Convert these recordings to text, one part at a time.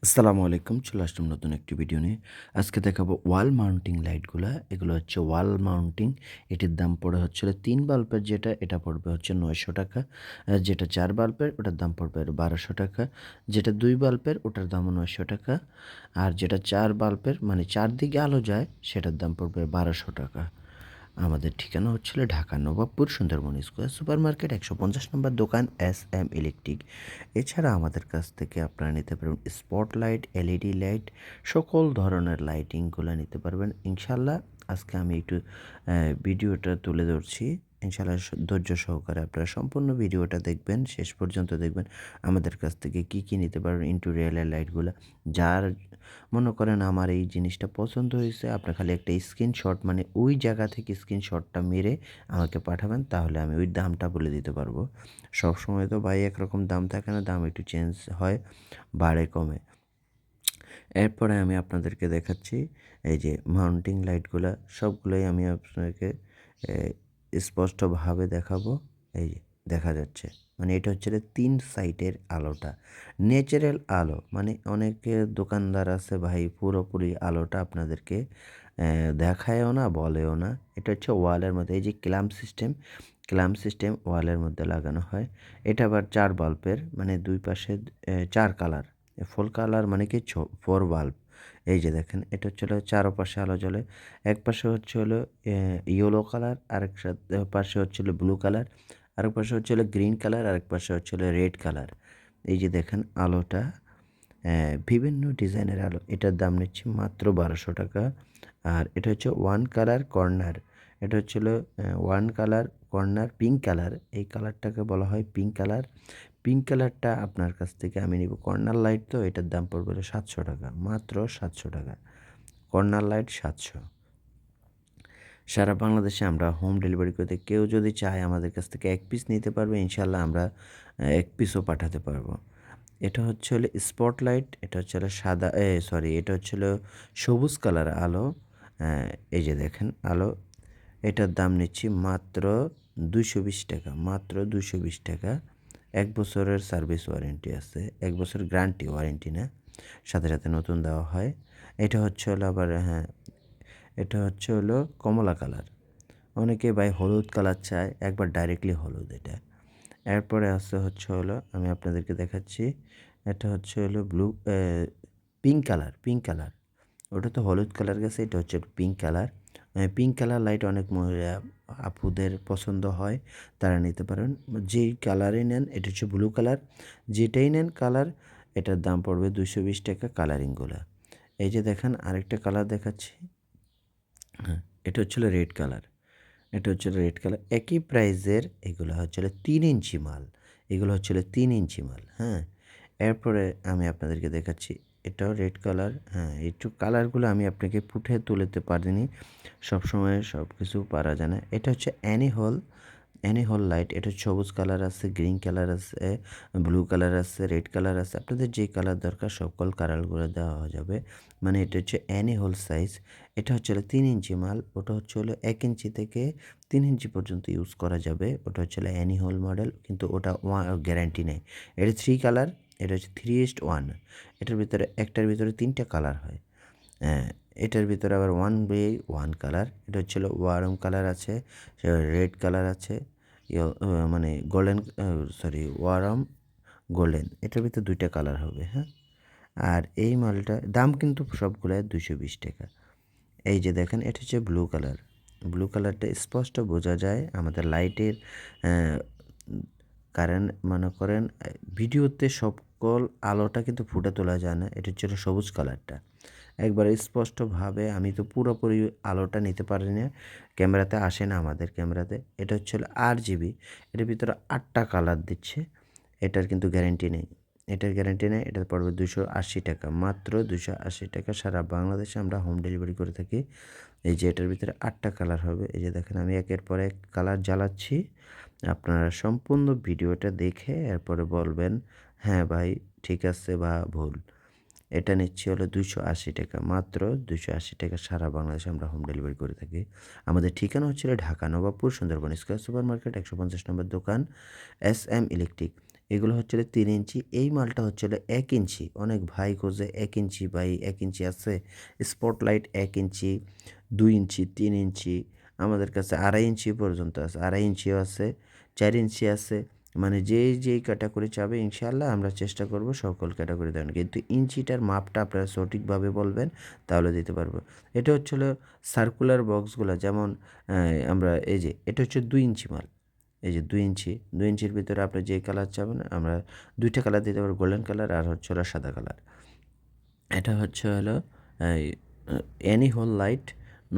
আসসালামু আলাইকুম। চলে আসলাম নতুন একটি ভিডিও নিয়ে। আজকে দেখাবো ওয়াল মাউন্টিং লাইটগুলা। এগুলো হচ্ছে ওয়াল মাউন্টিং। এটির দাম পড়ে হচ্ছে হলো ৩ বাল্বের যেটা, এটা পড়বে হচ্ছে ৳৯০০। যেটা ৪ বাল্বের ওটার দাম পড়বে ৳১২০০। যেটা ২ বাল্বের ওটার দামও ৳৯০০। আর যেটা ৪ বাল্বের মানে ৪ দিকে আলো যায় সেটার দাম পড়বে ৳১২০০। আমাদের ঠিকানা হচ্ছিল Dhaka Nawabpur Sundarban square super market ১৫০ নম্বর দোকান এস.এম ইলেকট্রিক। এছাড়া আমাদের কাছ থেকে আপনারা নিতে পারবেন স্পট লাইট, এলইডি লাইট, সকল ধরনের লাইটিংগুলো নিতে পারবেন ইনশাল্লাহ। আজকে আমি একটু ভিডিওটা তুলে ধরছি। ইনশাল্লাহ ধৈর্য সহকারে আপনারা সম্পূর্ণ ভিডিওটা দেখবেন, শেষ পর্যন্ত দেখবেন। আমাদের কাছ থেকে কী কী নিতে পারবেন ইন্টেরিয়রের লাইটগুলো। যার মনে করেন আমার এই জিনিসটা পছন্দ হয়েছে, আপনার খালি একটা স্ক্রিনশট মানে ওই জায়গা থেকে স্ক্রিনশটটা মেরে আমাকে পাঠাবেন, তাহলে আমি ওই দামটা বলে দিতে পারবো। সবসময় তো ভাই একরকম দাম থাকে না, দাম একটু চেঞ্জ হয়, বাড়ে কমে। এরপরে আমি আপনাদেরকে দেখাচ্ছি এই যে মাউন্টিং লাইটগুলা, সবগুলোই আমি আপনাকে স্পষ্টভাবে দেখাবো। এই যে দেখা যাচ্ছে, মানে এটা হচ্ছে ৩ সাইডের আলোটা। ন্যাচারাল আলো, মানে অনেকে দোকানদার আছে ভাই পুরোপুরি আলোটা আপনাদেরকে দেখায়ও না, বলেও না। এটা হচ্ছে ওয়ালের মধ্যে এই যে ক্ল্যাম্প সিস্টেম ওয়ালের মধ্যে লাগানো হয়। এটা আবার ৪ বাল্বের, মানে ২ পাশে ৪ কালার। ফুল কালার মানে কি 4 বাল্ব। এই যে দেখেন, এটা হচ্ছে হলো চারপাশে আলো জ্বলে। এক পাশে হচ্ছে হলো ইয়েলো কালার, আরেক পাশে হচ্ছে হলো ব্লু কালার, আরেক পাশে হচ্ছে হলো গ্রিন কালার, আরেক পাশে হচ্ছে হলো রেড কালার। এই যে দেখেন আলোটা, বিভিন্ন ডিজাইনের আলো। এটার দাম নিচ্ছি মাত্র ৳১২০০। আর এটা হচ্ছে ওয়ান কালার কর্নার। এটা হচ্ছে হলো one colour corner pink colour. এই কালারটাকে বলা হয় পিঙ্ক কালার। পিঙ্ক কালারটা আপনার কাছ থেকে আমি নিব। কর্নার লাইট তো এটার দাম পড়বে হলো ৳৭০০, মাত্র ৳৭০০। Corner light ৭০০। সারা বাংলাদেশে আমরা হোম ডেলিভারি করে থাকি। কেউ যদি চায় আমাদের কাছ থেকে ১ পিস নিতে পারবে, ইনশাআল্লাহ আমরা ১ পিসও পাঠাতে পারবো। এটা হচ্ছে হলো স্পটলাইট, এটা হচ্ছে হলো সাদা সরি, এটা হচ্ছে হলো সবুজ কালার আলো। এই যে দেখেন আলো, এটার দাম নিচ্ছি মাত্র ৳২২০, মাত্র ৳২২০। ১ বছরের সার্ভিস ওয়ারেন্টি আছে। ১ বছর গ্যারান্টি, ওয়ারেন্টি না। সাথে, সাথে নতুন দেওয়া হয়। এটা হচ্ছে হলো আবার এটা হচ্ছে হলো কমলা কালার। অনেকে ভাই হলুদ কালার চায়, একবার ডাইরেক্টলি হলুদ এটা। এরপরে আছে হচ্ছে হলো আমি আপনাদেরকে দেখাচ্ছি, এটা হচ্ছে হলো পিঙ্ক কালার। ওটা তো হলুদ কালার গেছে, এটা হচ্ছে pink colour. Pink colour light অনেক মহিলা আপুদের পছন্দ হয়, তারা নিতে পারেন। যেই কালারই নেন, এটা হচ্ছে ব্লু কালার। যেটাই নেন কালার, এটার দাম পড়বে ৳২২০ কালারিংগুলা। এই যে দেখেন আরেকটা কালার দেখাচ্ছি। হ্যাঁ, এটা হচ্ছিল রেড কালার। এটা হচ্ছে রেড কালার। একই প্রাইজের এগুলো হচ্ছে ৩ ইঞ্চি মাল। এগুলো হচ্ছে ৩ ইঞ্চি মাল, হ্যাঁ? এরপরে আমি আপনাদেরকে দেখাচ্ছি, এটাও রেড কালার। হ্যাঁ, একটু কালারগুলো আমি আপনাকে ফুটিয়ে তুলতে পারিনি। সবসময় সবকিছু পারা যায় না। এটা হচ্ছে অ্যানি হল লাইট। এটা সবুজ কালার আছে, গ্রিন কালার আছে, ব্লু কালার আছে, রেড কালার আছে। আপনাদের যে কালার দরকার সকল কালারগুলো দেওয়া যাবে। মানে এটা হচ্ছে অ্যানি হোল সাইজ। এটা হচ্ছে হলো ৩ ইঞ্চি মাল। ওটা হচ্ছে হলো ১ ইঞ্চি থেকে ৩ ইঞ্চি পর্যন্ত ইউজ করা যাবে। ওটা হচ্ছে হলো অ্যানি হোল মডেল, কিন্তু ওটা গ্যারান্টি নেই। এটা 3 কালার, এটা হচ্ছে 3:1। এটার ভিতরে একটার ভিতরে ৩টা কালার হয়। হ্যাঁ, এটার ভিতরে আবার 1 কালার। এটা হচ্ছে হলো ওয়ার্ম কালার আছে, রেড কালার আছে, মানে গোল্ডেন, ওয়ার্ম গোল্ডেন। এটার ভিতরে ২টা কালার হবে, হ্যাঁ? আর এই মালটার দাম কিন্তু সবগুলাই ৳২২০। এই যে দেখেন, এটা হচ্ছে ব্লু কালার। ব্লু কালারটা স্পষ্ট বোঝা যায় আমাদের লাইটের কারেন্ট, মনে করেন ভিডিওতে সকল আলোটা কিন্তু ফুটে তোলা যায় না। এটা হচ্ছে হলো সবুজ কালারটা। একবারে স্পষ্টভাবে আমি তো পুরোপুরি আলোটা নিতে পারি না। ক্যামেরাতে আসে না আমাদের ক্যামেরাতে। এটা হচ্ছে হলো RGB। এটার ভিতরে ৮টা কালার দিচ্ছে। এটার কিন্তু গ্যারান্টি নেই। এটার গ্যারান্টি নেই। এটার পড়বে ৳২৮০, মাত্র ৳২৮০। সারা বাংলাদেশে আমরা হোম ডেলিভারি করে থাকি। এই যে এটার ভিতরে ৮টা কালার হবে। এই যে দেখেন আমি একের পর এক কালার জ্বালাচ্ছি। আপনারা সম্পূর্ণ ভিডিওটা দেখে এরপরে বলবেন, হ্যাঁ ভাই ঠিক আছে বা ভুল। এটা নিচ্ছি হলো ৳২৮০, মাত্র ৳২৮০। সারা বাংলাদেশে আমরা হোম ডেলিভারি করে থাকি। আমাদের ঠিকানা হচ্ছে Dhaka Nawabpur Sundarban square super market ১৫০ নম্বর দোকান এস.এম ইলেকট্রিক। এগুলো হচ্ছে 3 ইঞ্চি। এই মালটা হচ্ছে 1 ইঞ্চি। অনেক ভাই খোঁজে 1 ইঞ্চি ভাই 1 ইঞ্চি আছে? স্পটলাইট 1 ইঞ্চি, 2 ইঞ্চি, 3 ইঞ্চি আমাদের কাছে 2.5 ইঞ্চি পর্যন্ত আছে। 2.5 ইঞ্চিও আছে, 4 ইঞ্চি আছে। মানে যেই ক্যাটাগরি চাবে ইনশাআল্লাহ আমরা চেষ্টা করব সকল ক্যাটাগরি দেওয়ার। কিন্তু ইঞ্চিটার মাপটা আপনারা সঠিকভাবে বলবেন তাহলে দিতে পারবো। এটা হচ্ছে হলো সার্কুলার বক্সগুলা যেমন আমরা এই যে এটা হচ্ছে 2 ইঞ্চি মাল। এই যে 2 ইঞ্চি, 2 ইঞ্চির ভিতরে আপনি যে কালার চাবেন আমরা ২ টা কালার দিতে পারবো, গোল্ডেন কালার আর হচ্ছে হলো সাদা কালার। এটা হচ্ছে হলো এই অ্যানি হল লাইট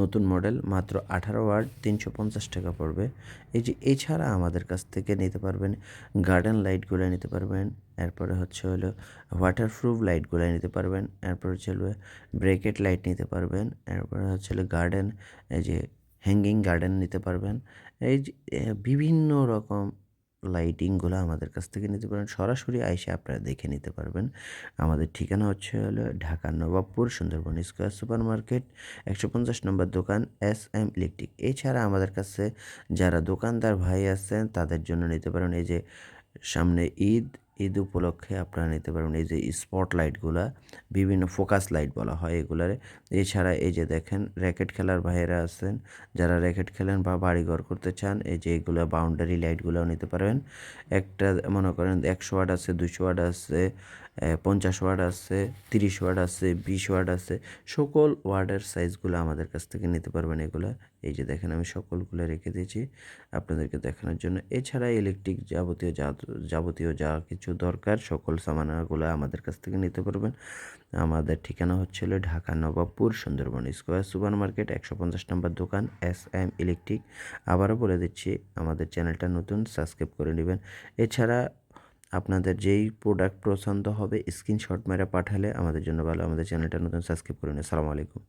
নতুন মডেল মাত্র 18 ওয়াট ৩৫০ টাকা পড়বে। এই যে এছাড়া আমাদের কাছ থেকে নিতে পারবেন গার্ডেন লাইটগুলো নিতে পারবেন। এরপরে হচ্ছে হলো ওয়াটারপ্রুফ লাইটগুলো নিতে পারবেন। এরপর হচ্ছে হলো ব্রেকেট লাইট নিতে পারবেন। এরপরে হচ্ছে হলো গার্ডেন এই যে হ্যাঙ্গিং গার্ডেন নিতে পারবেন। এই যে বিভিন্ন রকম লাইটিংগুলো আমাদের কাছ থেকে নিতে পারেন। সরাসরি আইসা আপনারা দেখে নিতে পারবেন। আমাদের ঠিকানা হচ্ছে হলো ঢাকার Nawabpur Sundarban square super market ১৫০ নম্বর দোকান এস.এম ইলেকট্রিক। এছাড়া আমাদের কাছে যারা দোকানদার ভাই আছেন তাদের জন্য নিতে পারেন এই যে সামনে ঈদ, ঈদ উপলক্ষে আপনারা নিতে পারবেন এই যে স্পট লাইটগুলা, বিভিন্ন ফোকাস লাইট বলা হয় এগুলারে। এছাড়া এই যে দেখেন র‍্যাকেট খেলার ভাইয়েরা আছেন, যারা র‍্যাকেট খেলেন বা বাড়িঘর করতে চান এই যে এগুলা বাউন্ডারি লাইটগুলাও নিতে পারবেন। একটা মনে করেন ১০০ ওয়াট আছে, ২০০ ওয়াট আছে, ৫০ ওয়াট আছে, ৩০ ওয়াট আছে, ২০ ওয়াট আছে। সকল ওয়াটের সাইজগুলো আমাদের কাছ থেকে নিতে পারবেন এগুলা। এই যে দেখেন আমি সকলগুলো রেখে দিয়েছি আপনাদেরকে দেখানোর জন্য। এছাড়া ইলেকট্রিক যাবতীয় যা কিছু দরকার সকল সামানাগুলো আমাদের কাছ থেকে নিতে পারবেন। আমাদের ঠিকানা হচ্ছে হলো Dhaka Nawabpur Sundarban square super market ১৫০ নম্বর দোকান এস.এম ইলেকট্রিক। আবারও বলে দিচ্ছি আমাদের চ্যানেলটা নতুন, সাবস্ক্রাইব করে নেবেন। এছাড়া আপনাদের যেই প্রোডাক্ট পছন্দ হবে স্ক্রিনশট মেরে পাঠালে আমাদের জন্য ভালো। আমাদের চ্যানেলটা নতুন, সাবস্ক্রাইব করে নিন। আসসালামু আলাইকুম।